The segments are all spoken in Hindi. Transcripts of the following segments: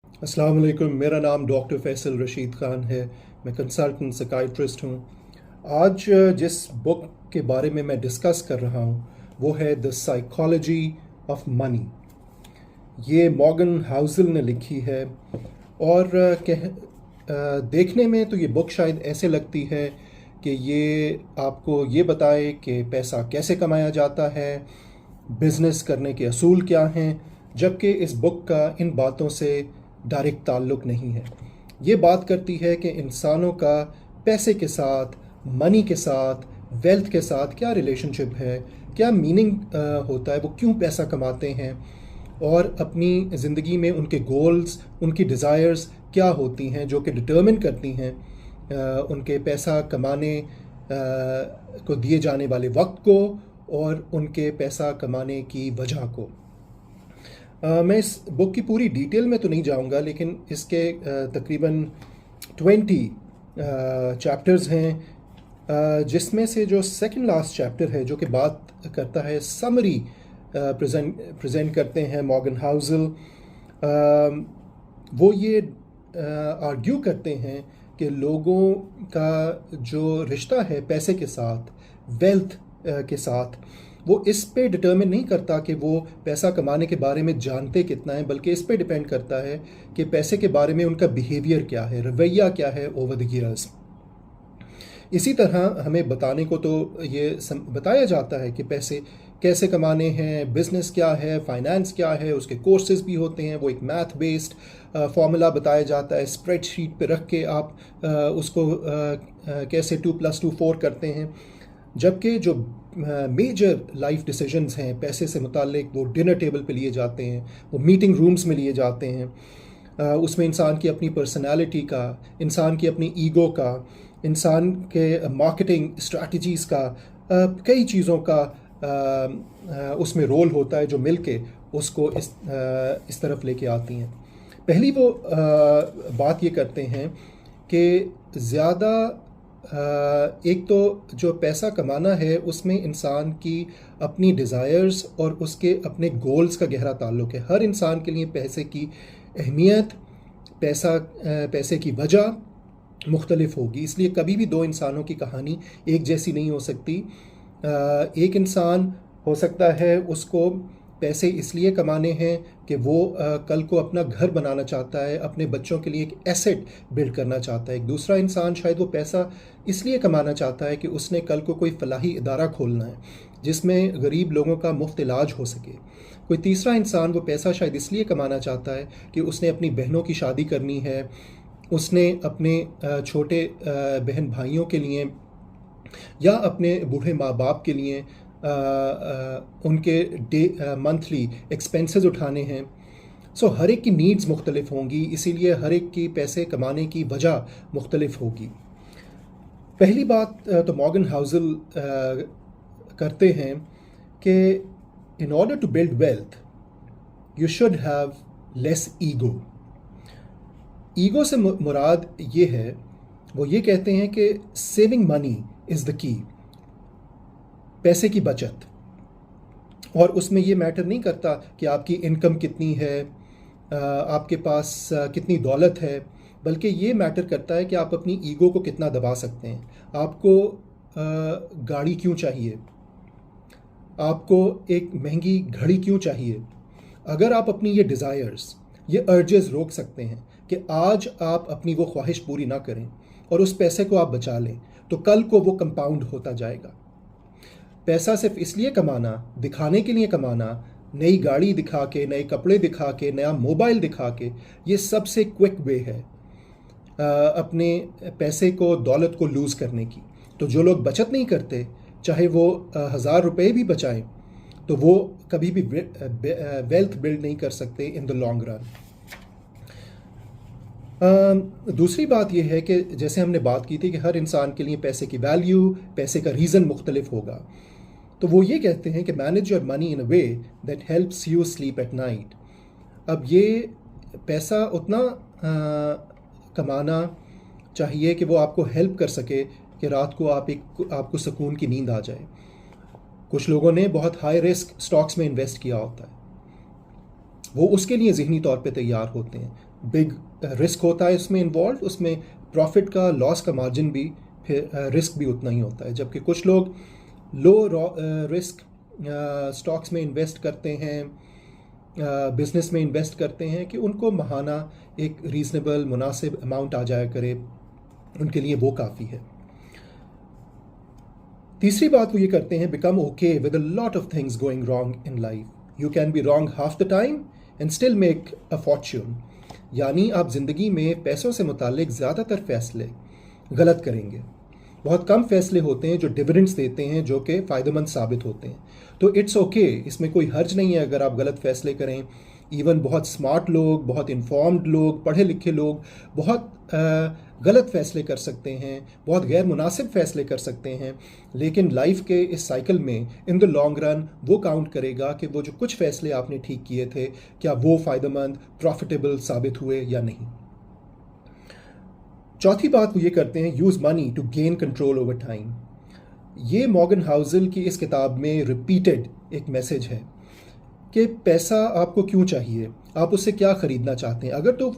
अस्सलाम वालेकुम। मेरा नाम डॉक्टर फैसल रशीद ख़ान है। मैं कंसल्टेंट साइकाइट्रिस्ट हूँ। आज जिस बुक के बारे में मैं डिस्कस कर रहा हूँ वो है द साइकोलॉजी ऑफ मनी। ये मॉर्गन हाउसल ने लिखी है और देखने में तो ये बुक शायद ऐसे लगती है कि ये आपको ये बताए कि पैसा कैसे कमाया जाता है, बिज़नेस करने के असूल क्या हैं, जबकि इस बुक का इन बातों से डायरेक्ट ताल्लुक़ नहीं है। ये बात करती है कि इंसानों का पैसे के साथ, मनी के साथ, वेल्थ के साथ क्या रिलेशनशिप है, क्या मीनिंग होता है, वो क्यों पैसा कमाते हैं और अपनी ज़िंदगी में उनके गोल्स, उनकी डिज़ायर्स क्या होती हैं जो कि डिटर्मिन करती हैं उनके पैसा कमाने को दिए जाने वाले वक्त को और उनके पैसा कमाने की वजह को। मैं इस बुक की पूरी डिटेल में तो नहीं जाऊंगा, लेकिन इसके तकरीबन 20 चैप्टर्स हैं, जिसमें से जो सेकंड लास्ट चैप्टर है जो कि बात करता है समरी प्रेजेंट करते हैं मॉर्गन हाउसल। वो ये आर्ग्यू करते हैं कि लोगों का जो रिश्ता है पैसे के साथ, वेल्थ के साथ, वो इस पे डिटर्मिन नहीं करता कि वो पैसा कमाने के बारे में जानते कितना है, बल्कि इस पे डिपेंड करता है कि पैसे के बारे में उनका बिहेवियर क्या है, रवैया क्या है ओवर द ईयर्स। इसी तरह हमें बताने को तो ये बताया जाता है कि पैसे कैसे कमाने हैं, बिज़नेस क्या है, फाइनेंस क्या है, उसके कोर्सेज भी होते हैं। वो एक मैथ बेस्ड फार्मूला बताया जाता है, स्प्रेडशीट पे रख के आप उसको कैसे 2+2 4 करते हैं। जबकि जो मेजर लाइफ डिसीजंस हैं पैसे से मुतालिक, वो डिनर टेबल पे लिए जाते हैं, वो मीटिंग रूम्स में लिए जाते हैं। उसमें इंसान की अपनी पर्सनालिटी का, इंसान की अपनी ईगो का, इंसान के मार्केटिंग स्ट्रैटेजीज़ का, कई चीज़ों का उसमें रोल होता है जो मिलके उसको इस तरफ लेके आती हैं। पहली वो बात ये करते हैं कि ज़्यादा एक तो जो पैसा कमाना है उसमें इंसान की अपनी डिज़ायर्स और उसके अपने गोल्स का गहरा ताल्लुक़ है। हर इंसान के लिए पैसे की अहमियत, पैसे की वजह मुख्तलिफ होगी, इसलिए कभी भी दो इंसानों की कहानी एक जैसी नहीं हो सकती। एक इंसान हो सकता है उसको पैसे इसलिए कमाने हैं कि वो कल को अपना घर बनाना चाहता है, अपने बच्चों के लिए एक एसेट बिल्ड करना चाहता है। एक दूसरा इंसान शायद वो पैसा इसलिए कमाना चाहता है कि उसने कल को कोई फलाही इदारा खोलना है जिसमें गरीब लोगों का मुफ्त इलाज हो सके। कोई तीसरा इंसान वो पैसा शायद इसलिए कमाना चाहता है कि उसने अपनी बहनों की शादी करनी है, उसने अपने छोटे बहन भाइयों के लिए या अपने बूढ़े माँ बाप के लिए उनके मंथली एक्सपेंसेस उठाने हैं। सो हर एक की नीड्स मुख्तलिफ होंगी, इसीलिए हर एक की पैसे कमाने की वजह मुख्तलिफ होगी। पहली बात तो मॉर्गन हाउसल करते हैं कि in order to build wealth you should have less ego. Ego से मुराद ये है, वो ये कहते हैं कि saving money is the key, पैसे की बचत। और उसमें ये मैटर नहीं करता कि आपकी इनकम कितनी है, आपके पास कितनी दौलत है, बल्कि ये मैटर करता है कि आप अपनी ईगो को कितना दबा सकते हैं। आपको गाड़ी क्यों चाहिए, आपको एक महंगी घड़ी क्यों चाहिए। अगर आप अपनी ये डिज़ायर्स, ये अर्जेस रोक सकते हैं कि आज आप अपनी वो ख्वाहिश पूरी ना करें और उस पैसे को आप बचा लें, तो कल को वो कंपाउंड होता जाएगा। पैसा सिर्फ इसलिए कमाना, दिखाने के लिए कमाना, नई गाड़ी दिखा के, नए कपड़े दिखा के, नया मोबाइल दिखा के, ये सबसे क्विक वे है अपने पैसे को, दौलत को लूज़ करने की। तो जो लोग बचत नहीं करते, चाहे वो 1000 रुपये भी बचाएं, तो वो कभी भी वेल्थ बिल्ड नहीं कर सकते इन द लॉन्ग रन। दूसरी बात यह है कि जैसे हमने बात की थी कि हर इंसान के लिए पैसे की वैल्यू, पैसे का रीज़न मुख्तलिफ होगा। तो वो ये कहते हैं कि manage your money in a way that helps you sleep at night. अब ये पैसा उतना कमाना चाहिए कि वो आपको हेल्प कर सके कि रात को आपको सुकून की नींद आ जाए। कुछ लोगों ने बहुत हाई रिस्क स्टॉक्स में इन्वेस्ट किया होता है, वो उसके लिए ज़हनी तौर पे तैयार होते हैं, बिग रिस्क होता है इसमें इन्वॉल्व, उसमें प्रॉफिट का लॉस का मार्जिन भी फिर रिस्क भी उतना ही होता है। जबकि कुछ लोग लो रिस्क स्टॉक्स में इन्वेस्ट करते हैं, बिजनेस में इन्वेस्ट करते हैं कि उनको महाना एक रीजनेबल मुनासिब अमाउंट आ जाया करे, उनके लिए वो काफ़ी है। तीसरी बात वो ये करते हैं, become okay with a lot of things going wrong in life. You can be wrong half the time and still make a Fortune. यानी आप ज़िंदगी में पैसों से मुतालिक ज़्यादातर फ़ैसले गलत करेंगे। बहुत कम फैसले होते हैं जो डिविडेंड्स देते हैं, जो कि फ़ायदेमंद साबित होते हैं। तो इट्स ओके, इसमें कोई हर्ज नहीं है अगर आप गलत फैसले करें। इवन बहुत स्मार्ट लोग, बहुत इन्फॉर्म्ड लोग, पढ़े लिखे लोग बहुत गलत फैसले कर सकते हैं, बहुत गैर मुनासिब फैसले कर सकते हैं, लेकिन लाइफ के इस साइकिल में इन द लॉन्ग रन वो काउंट करेगा कि वो जो कुछ फैसले आपने ठीक किए थे, क्या वो फ़ायदेमंद, प्रॉफिटेबल साबित हुए या नहीं। चौथी बात वो ये करते हैं, use money to gain control over time. ये मॉर्गन हाउसल की इस किताब में रिपीटेड एक मैसेज है कि पैसा आपको क्यों चाहिए, आप उससे क्या ख़रीदना चाहते हैं। अगर तो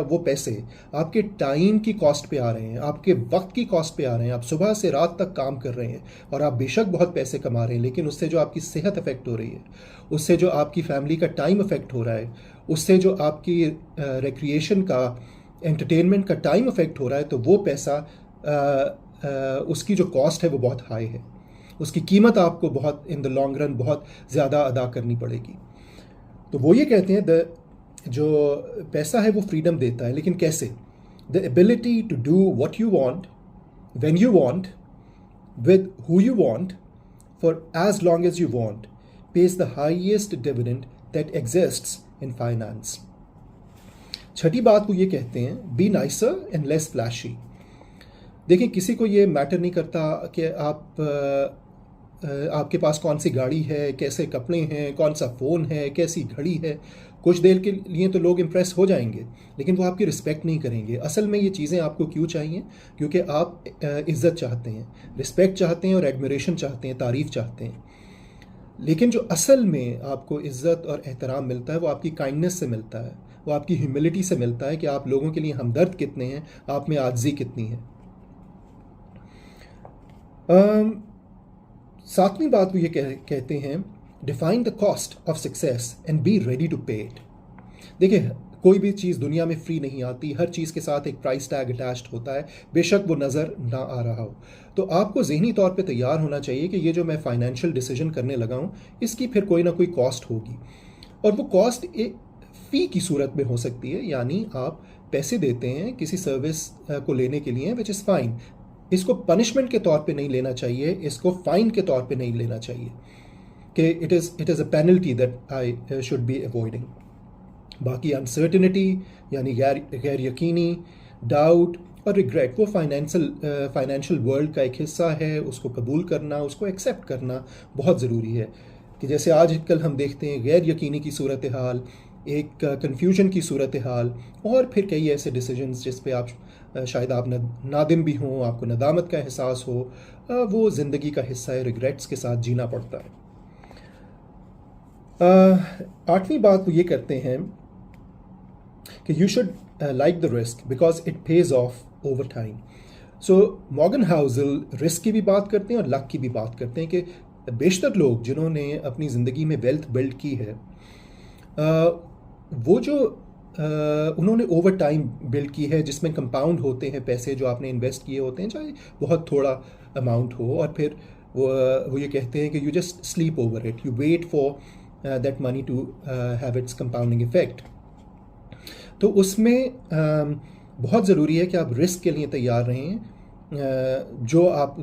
वो पैसे आपके टाइम की कॉस्ट पे आ रहे हैं, आपके वक्त की कॉस्ट पे आ रहे हैं, आप सुबह से रात तक काम कर रहे हैं और आप बेशक बहुत पैसे कमा रहे हैं, लेकिन उससे जो आपकी सेहत अफेक्ट हो रही है, उससे जो आपकी फैमिली का टाइम अफेक्ट हो रहा है, उससे जो आपकी रिक्रिएशन का, एंटरटेनमेंट का टाइम अफेक्ट हो रहा है, तो वो पैसा उसकी जो कॉस्ट है वो बहुत हाई है, उसकी कीमत आपको बहुत इन द लॉन्ग रन बहुत ज़्यादा अदा करनी पड़ेगी। तो वो ये कहते हैं जो पैसा है वो फ्रीडम देता है, लेकिन कैसे? The ability to do what you want, when you want, with who you want, for as long as you want, pays the highest dividend that exists in finance. छठी बात वो ये कहते हैं, be nicer and less flashy. देखिए, किसी को ये मैटर नहीं करता कि आपके पास कौन सी गाड़ी है, कैसे कपड़े हैं, कौन सा फ़ोन है, कैसी घड़ी है। कुछ देर के लिए तो लोग इम्प्रेस हो जाएंगे, लेकिन वो आपकी रिस्पेक्ट नहीं करेंगे। असल में ये चीज़ें आपको क्यों चाहिए? क्योंकि आप इज़्ज़त चाहते हैं, रिस्पेक्ट चाहते हैं और एडमिरेशन चाहते हैं, तारीफ़ चाहते हैं। लेकिन जो असल में आपको इज़्ज़त और एहतराम मिलता है वो आपकी काइंडनेस से मिलता है, वो आपकी ह्यूमिलिटी से मिलता है कि आप लोगों के लिए हमदर्द कितने हैं, आप में आजिज़ी कितनी है। सातवीं बात वो ये कहते हैं, define the cost of success and be ready to pay it. देखिए, कोई भी चीज़ दुनिया में फ्री नहीं आती, हर चीज़ के साथ एक प्राइस टैग अटैच्ड होता है, बेशक वो नज़र ना आ रहा हो। तो आपको ज़हनी तौर पे तैयार होना चाहिए कि ये जो मैं फाइनेंशियल डिसीजन करने लगा हूँ, इसकी फिर कोई ना कोई कॉस्ट होगी, और वो कॉस्ट एक फ़ी की सूरत में हो सकती है। यानी आप पैसे देते हैं किसी सर्विस को लेने के लिए, विच इज़ फाइन। इसको पनिशमेंट के तौर पे नहीं लेना चाहिए, इसको फाइन के तौर पे नहीं लेना चाहिए कि it is a penalty that I should be avoiding. बाकी अनसर्टिनिटी यानी गैर यकीनी, डाउट और रिग्रेट, वो फाइनेंशियल वर्ल्ड का एक हिस्सा है। उसको कबूल करना, उसको एक्सेप्ट करना बहुत ज़रूरी है। कि जैसे आजकल हम देखते हैं गैर यकीनी की सूरत हाल, एक कन्फ्यूजन की सूरत हाल, और फिर कई ऐसे डिसीजंस जिस पे आप शायद आप नादिम भी हों, आपको नदामत का एहसास हो, वो ज़िंदगी का हिस्सा है, रिग्रेट्स के साथ जीना पड़ता है। आठवीं बात वो ये करते हैं कि you should like the risk because it pays of over time. So Morgan Housel risk की भी बात करते हैं और लक की भी बात करते हैं कि बेशतर लोग जिन्होंने अपनी ज़िंदगी में वेल्थ बिल्ड की है, वो जो उन्होंने ओवर टाइम बिल्ड की है, जिसमें कंपाउंड होते हैं पैसे जो आपने इन्वेस्ट किए होते हैं, चाहे बहुत थोड़ा अमाउंट हो, और फिर वो ये कहते हैं कि you just sleep over it, you wait for that money to have its compounding effect. तो उसमें बहुत ज़रूरी है कि आप रिस्क के लिए तैयार रहें, जो आप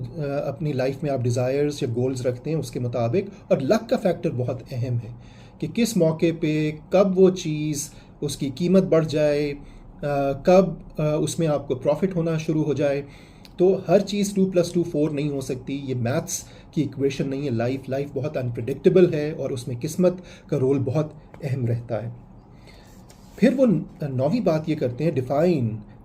अपनी लाइफ में आप डिज़ायर्स या गोल्स रखते हैं उसके मुताबिक। और लक का फैक्टर बहुत अहम है कि किस मौके पे कब वो चीज़ उसकी कीमत बढ़ जाए, कब उसमें आपको प्रॉफिट होना शुरू हो जाए। तो हर चीज़ 2 + 2 4 नहीं हो सकती, ये मैथ्स की इक्वेशन नहीं है। लाइफ बहुत अनप्रिडिक्टेबल है और उसमें किस्मत का रोल बहुत अहम रहता है। फिर वो नौवीं बात ये करते हैं, डिफाइन